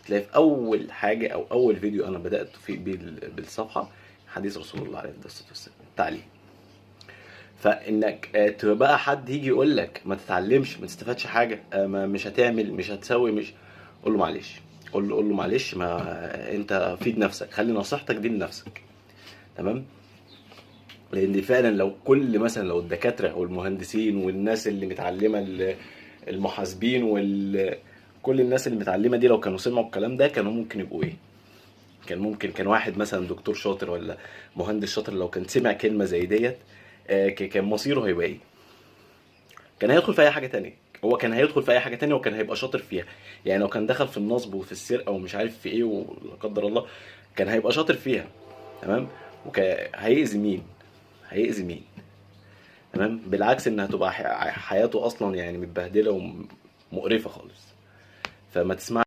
تلاقي في اول حاجه او اول فيديو انا بدات فيه بالصفحه حديث رسول الله عليه الصلاه والسلام، التعليم. فانك تبقى حد يجي يقول لك ما تتعلمش، ما تستفادش حاجه، مش هتعمل، مش هتسوي، مش، قول له معلش. قول له معلش، ما انت فيد نفسك، خلي نصيحتك دي لنفسك. تمام. لان فعلا لو كل مثلا لو الدكاتره والمهندسين والناس اللي متعلمه المحاسبين كل الناس اللي متعلمه دي لو كانوا سمعوا الكلام ده كانوا ممكن يبقوا ايه، كان ممكن كان واحد مثلا دكتور شاطر ولا مهندس شاطر لو كان سمع كلمه زي ديت كان مصيره هيبقى ايه؟ كان هيدخل في اي حاجه تانية. هو كان هيدخل في اي حاجه تانية وكان هيبقى شاطر فيها. يعني لو كان دخل في النصب وفي السرقه ومش عارف في ايه ولا قدر الله، كان هيبقى شاطر فيها. تمام. وكان هيأذي مين؟ هيأذي مين؟ تمام. بالعكس انها تبقى حياته اصلا يعني متبهدله ومقرفه خالص. فما تسمع